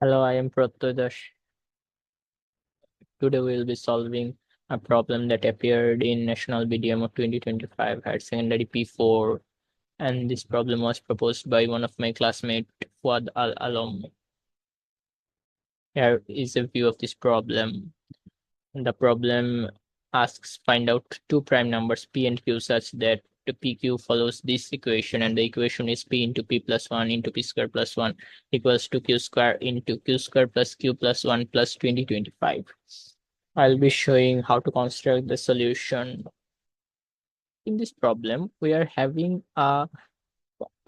Hello, I am Pratyash. Today we will be solving a problem that appeared in National BDM of 2025 at secondary P4, and this problem was proposed by one of my classmates, Fuad Alom. Here is a view of this problem. The problem asks find out two prime numbers p and q such that the pq follows this equation, and the equation is p into p plus 1 into p square plus 1 equals to q square into q square plus q plus 1 plus 2025. I'll be showing how to construct the solution. In this problem, we are having a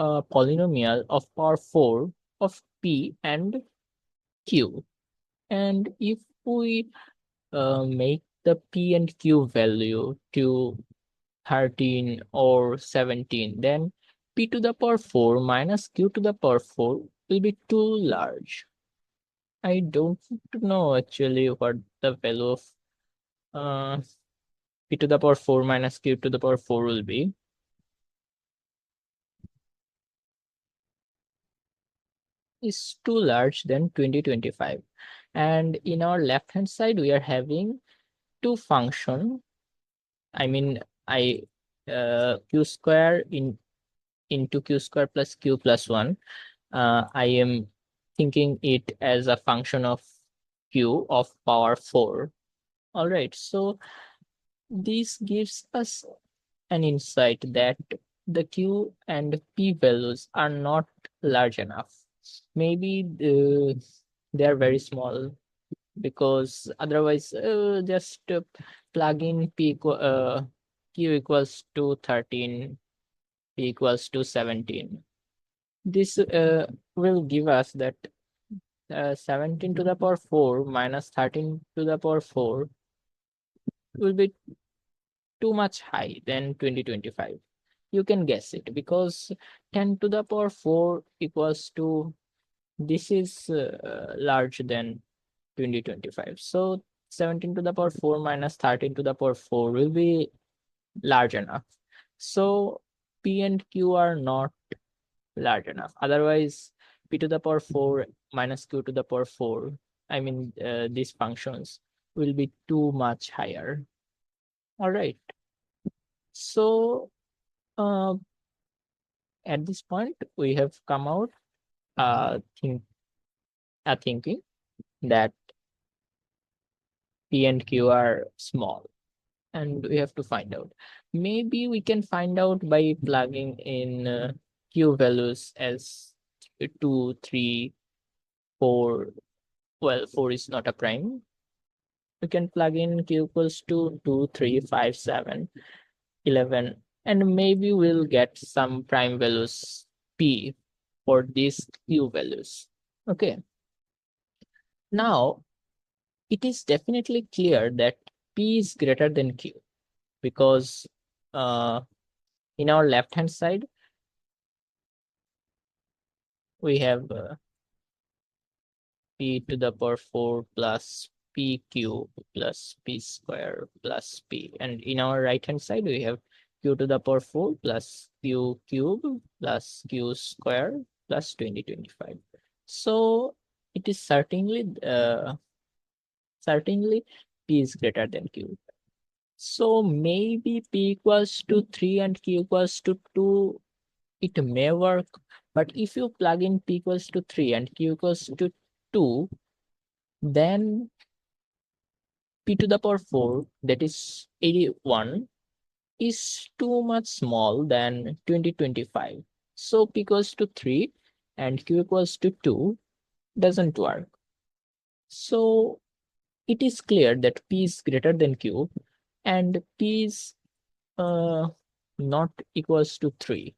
polynomial of power 4 of p and q. And if we make the p and q value to 13 or 17, then p to the power 4 minus q to the power 4 will be too large. I don't know actually what the value of uh, p to the power 4 minus q to the power 4 will be. Is too large than 2025. And in our left hand side, we are having two function. I mean, q square into q square plus q plus 1. I am thinking it as a function of q of power 4. All right, so this gives us an insight that the q and p values are not large enough. Maybe they are very small, because otherwise just plug in q equals to 13, p equals to 17. This will give us that 17 to the power 4 minus 13 to the power 4 will be too much high than 2025. You can guess it, because 10 to the power 4 equals to, this is larger than 2025. So 17 to the power 4 minus 13 to the power 4 will be large enough. So p and q are not large enough. Otherwise, p to the power 4 minus q to the power 4, I mean, these functions will be too much higher. All right. So at this point, we have come out think thinking that p and q are small, and we have to find out. Maybe we can find out by plugging in q values as 2, 3, 4. Well, 4 is not a prime. We can plug in q equals to 2, 3, 5, 7, 11, and maybe we'll get some prime values p for these q values. Okay. Now, it is definitely clear that p is greater than q, because uh, in our left hand side, we have p to the power 4 plus p cube plus p square plus p. And in our right hand side, we have q to the power 4 plus q cube plus q square plus 2025. So it is certainly p is greater than q. So maybe p equals to 3 and q equals to 2. It may work, but if you plug in p equals to 3 and q equals to 2, then p to the power 4, that is 81, is too much small than 2025. So p equals to 3 and q equals to 2 doesn't work. So it is clear that p is greater than q, and p is not equals to 3.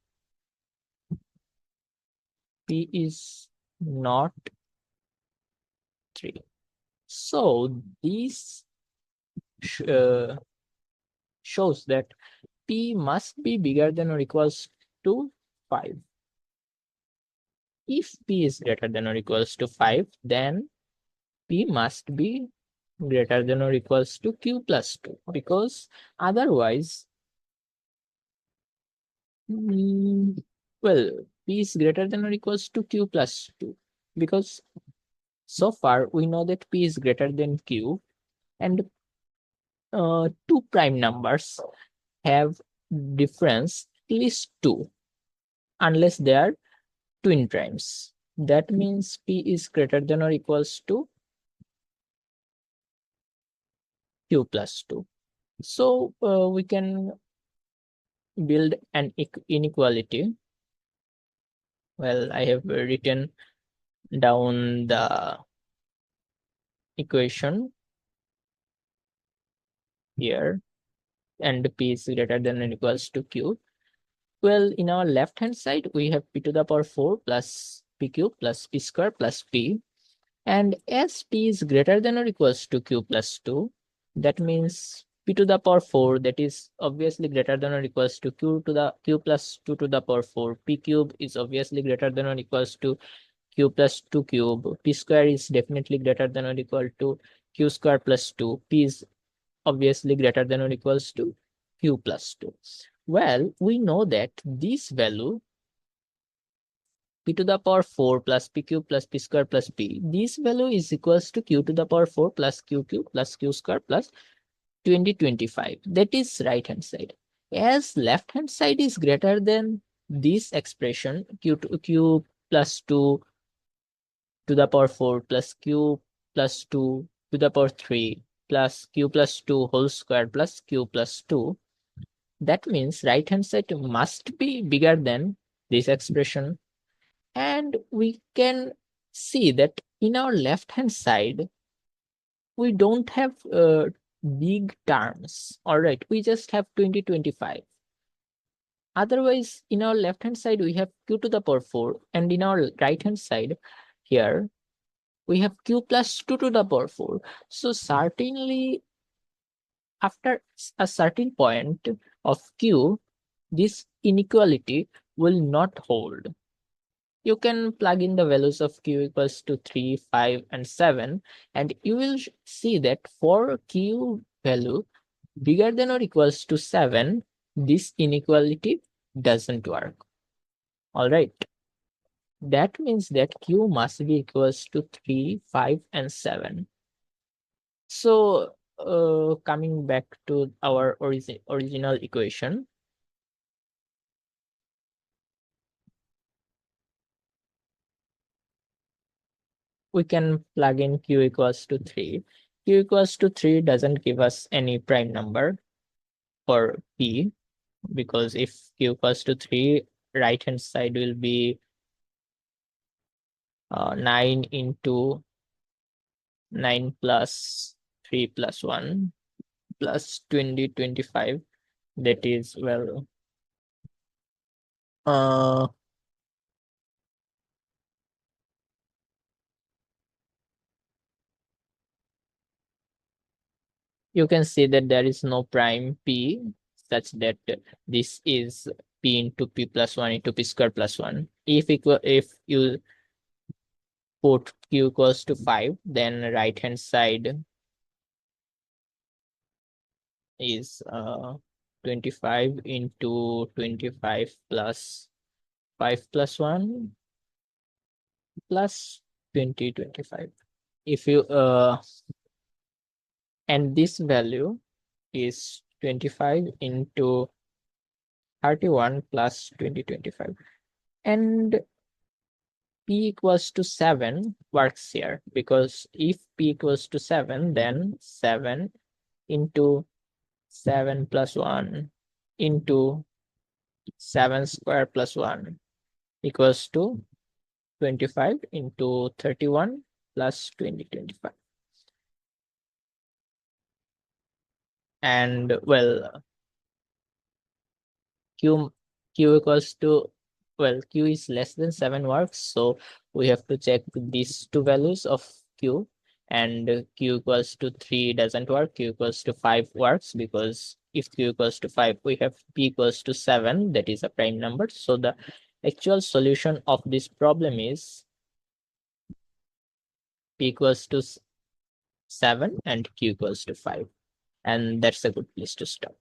P is not 3. So this shows that p must be bigger than or equals to 5. If p is greater than or equals to 5, then p must be greater than or equals to q plus 2, because otherwise, well, p is greater than or equals to q plus 2, because So far, we know that P is greater than Q, and two prime numbers have difference at least 2, unless they are twin primes. That means P is greater than or equals to Q plus 2. So we can build an inequality. Well, I have written down the equation here, and P is greater than or equals to Q. Well, in our left hand side, we have P to the power 4 plus PQ plus P square plus P. And as P is greater than or equals to Q plus 2, that means P to the power 4, that is obviously greater than or equals to Q plus 2 to the power 4. P cube is obviously greater than or equals to Q plus 2 cube. P square is definitely greater than or equal to Q square plus 2. P is obviously greater than or equals to Q plus 2. Well, we know that this value P to the power 4 plus P cube plus P square plus P, this value is equals to Q to the power 4 plus Q cube plus Q square plus 2025. That is right hand side. As left hand side is greater than this expression, Q plus 2 to the power 4 plus Q plus 2 to the power 3 plus Q plus 2 whole square plus Q plus 2. That means right hand side must be bigger than this expression. And we can see that in our left hand side, we don't have big terms. All right, we just have 2025. Otherwise, in our left hand side, we have Q to the power 4. And in our right hand side here, we have Q plus 2 to the power 4. So certainly, after a certain point of Q, this inequality will not hold. You can plug in the values of Q equals to 3, 5, and 7, and you will see that for Q value bigger than or equals to 7, this inequality doesn't work. All right. That means that Q must be equals to 3, 5, and 7. So coming back to our original equation, we can plug in Q equals to 3. Q equals to 3 doesn't give us any prime number for P, because if Q equals to 3, right hand side will be 9 into 9 plus 3 plus 1 plus 20, 25. That is, well, you can see that there is no prime P such that this is P into P plus 1 into P square plus 1. If you put Q equals to 5, then right hand side is 25 into 25 plus 5 plus 1 plus 20, 25. If you and this value is 25 into 31 plus 20, 25. And P equals to 7 works here, because if P equals to 7, then 7 into 7 plus 1 into 7 square plus 1 equals to 25 into 31 plus 20, 25. And well, Q equals to, well, Q is less than 7 works, so we have to check these two values of Q, and Q equals to 3 doesn't work, Q equals to 5 works, because if Q equals to 5, we have P equals to 7, that is a prime number. So the actual solution of this problem is P equals to 7 and Q equals to 5. And that's a good place to stop.